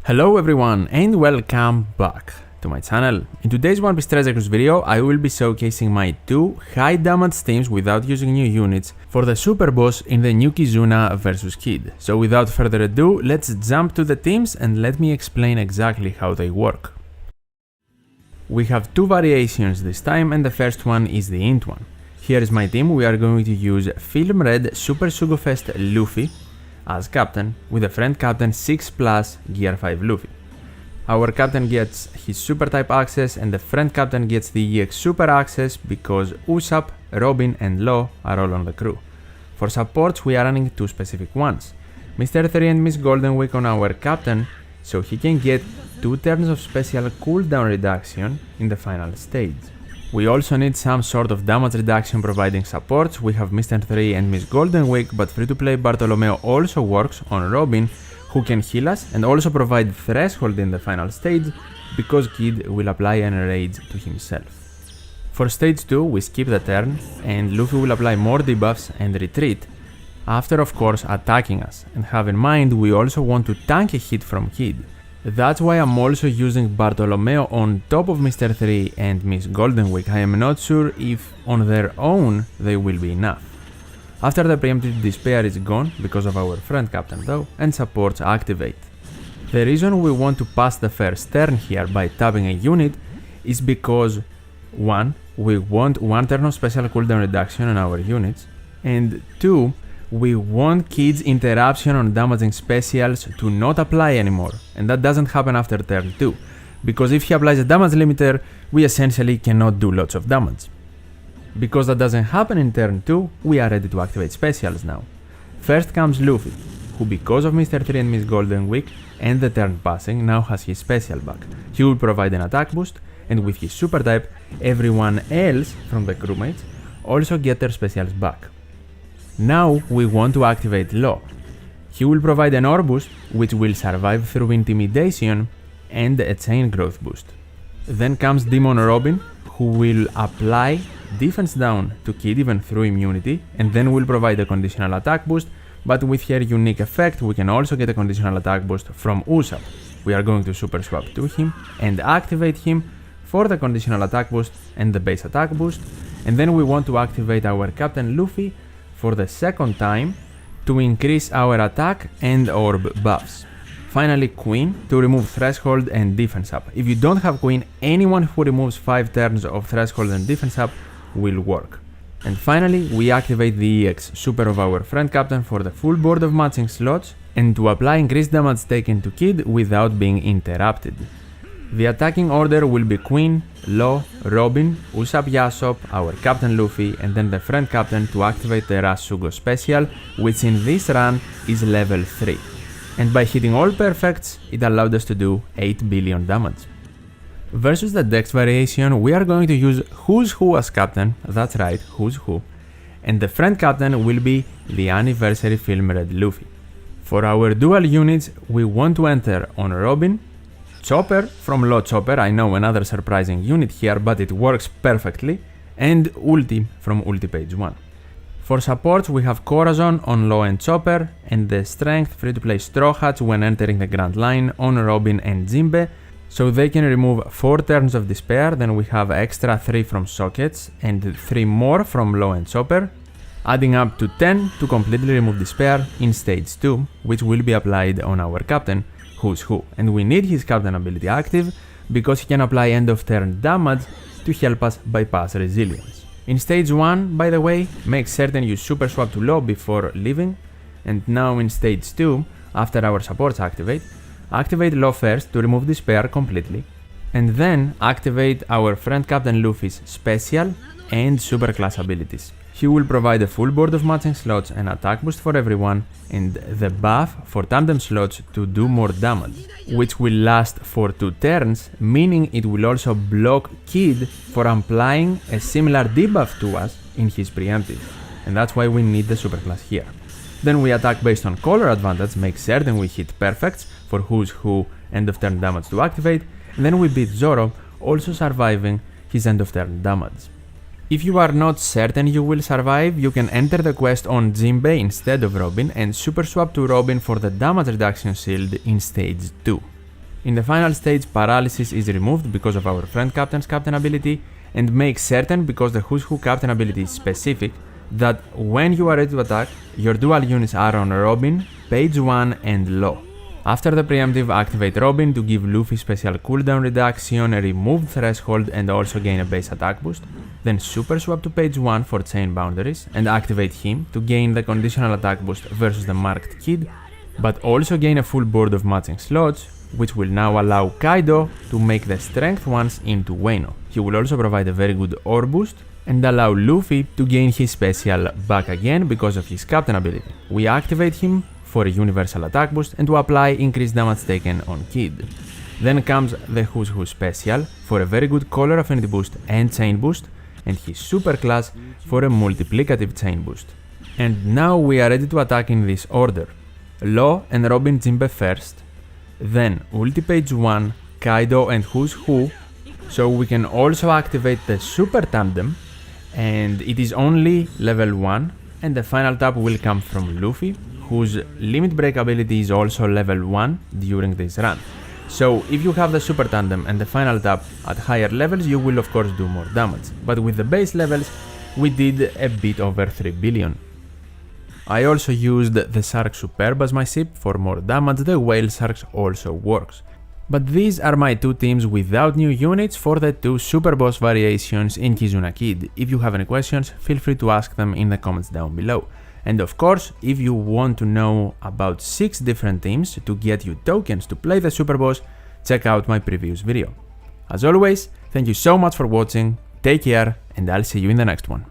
Hello everyone and welcome back to my channel. In today's One Piece Treasure Cruise video, I will be showcasing my two high damage teams without using new units for the super boss in the new Kizuna vs Kid. So without further ado, let's jump to the teams and let me explain exactly how they work. We have two variations this time and the first one is the int one. Here is my team. We are going to use Film Red Super Sugo Fest Luffy as captain, with a friend captain 6+ Gear 5 Luffy. Our captain gets his super type access and the friend captain gets the EX super access because Usopp, Robin and Law are all on the crew. For supports we are running two specific ones, Mr. 3 and Miss Golden Week on our captain, so he can get 2 turns of special cooldown reduction in the final stage. We also need some sort of damage reduction providing supports. We have Mr. 3 and Miss Golden Week, but free-to-play Bartolomeo also works on Robin, who can heal us and also provide threshold in the final stage because Kid will apply an rage to himself. For stage 2 we skip the turn and Luffy will apply more debuffs and retreat, after of course attacking us, and have in mind we also want to tank a hit from Kid. That's why I'm also using Bartolomeo on top of Mr. 3 and Miss Golden Week. I am not sure if on their own they will be enough. After the preemptive despair is gone because of our friend captain though, and supports activate. The reason we want to pass the first turn here by tapping a unit is because 1. We want 1 turn of special cooldown reduction on our units, and 2. We want Kid's interruption on damaging specials to not apply anymore, and that doesn't happen after turn 2, because if he applies a damage limiter, we essentially cannot do lots of damage. Because that doesn't happen in turn 2, we are ready to activate specials now. First comes Luffy, who because of Mr. 3 and Miss Golden Week and the turn passing now has his special back. He will provide an attack boost, and with his super type, everyone else from the crewmates also get their specials back. Now we want to activate Law. He will provide an ore boost which will survive through intimidation and a chain growth boost. Then comes Demon Robin, who will apply defense down to Kid even through immunity, and then will provide a conditional attack boost, but with her unique effect we can also get a conditional attack boost from Usopp. We are going to super swap to him and activate him for the conditional attack boost and the base attack boost, and then we want to activate our Captain Luffy for the second time to increase our attack and orb buffs. Finally Queen to remove threshold and defense up. If you don't have Queen, anyone who removes 5 turns of threshold and defense up will work. And finally we activate the EX super of our friend captain for the full board of matching slots and to apply increased damage taken to Kid without being interrupted. The attacking order will be Queen, Law, Robin, Usopp Yasop, our Captain Luffy, and then the friend captain to activate the Rasugo special, which in this run is level 3. And by hitting all perfects, it allowed us to do 8 billion damage. Versus the Dex variation, we are going to use Who's Who as captain, that's right, Who's Who, and the friend captain will be the Anniversary Film Red Luffy. For our dual units, we want to enter on Robin, Chopper from Law Chopper, I know another surprising unit here, but it works perfectly, and Ulti from Ulti page 1. For supports we have Corazon on Law and Chopper, and the Strength free-to-play Straw Hats when entering the Grand Line on Robin and Jinbe, so they can remove 4 turns of despair. Then we have extra 3 from Sockets and 3 more from Law and Chopper, adding up to 10 to completely remove despair in stage 2, which will be applied on our captain, Who's Who, and we need his captain ability active because he can apply end of turn damage to help us bypass resilience. In stage 1, by the way, make certain you super swap to Law before leaving, and now in stage 2, after our supports activate Law first to remove despair completely, and then activate our friend Captain Luffy's special and super class abilities. He will provide a full board of matching slots and attack boost for everyone, and the buff for tandem slots to do more damage, which will last for 2 turns, meaning it will also block Kid for applying a similar debuff to us in his preemptive, and that's why we need the super class here. Then we attack based on color advantage, make certain we hit perfects for Who's Who end of turn damage to activate, and then we beat Zoro, also surviving his end of turn damage. If you are not certain you will survive, you can enter the quest on Jinbe instead of Robin and super swap to Robin for the damage reduction shield in stage 2. In the final stage, paralysis is removed because of our friend Captain's Captain ability, and make certain, because the Who's Who Captain ability is specific, that when you are ready to attack, your dual units are on Robin, page 1 and low. After the preemptive, activate Robin to give Luffy special cooldown reduction, remove threshold and also gain a base attack boost. Then super swap to page 1 for chain boundaries and activate him to gain the conditional attack boost versus the marked kid, but also gain a full board of matching slots, which will now allow Kaido to make the strength ones into Wano. He will also provide a very good ore boost and allow Luffy to gain his special back again because of his captain ability. We activate him for a universal attack boost and to apply increased damage taken on Kid. Then comes the Who's Who special for a very good color affinity boost and chain boost, and his super class for a multiplicative chain boost. And now we are ready to attack in this order. Law and Robin Jinbe first, then ulti page 1, Kaido and Who's Who, so we can also activate the super tandem, and it is only level 1, and the final tap will come from Luffy, whose limit break ability is also level 1 during this run. So if you have the super tandem and the final tap at higher levels, you will of course do more damage, but with the base levels we did a bit over 3 billion. I also used the Shark Superb as my ship for more damage. The Whale Sharks also works. But these are my two teams without new units for the two super boss variations in Kizuna Kid. If you have any questions, feel free to ask them in the comments down below. And of course, if you want to know about 6 different teams to get you tokens to play the super boss, check out my previous video. As always, thank you so much for watching, take care, and I'll see you in the next one.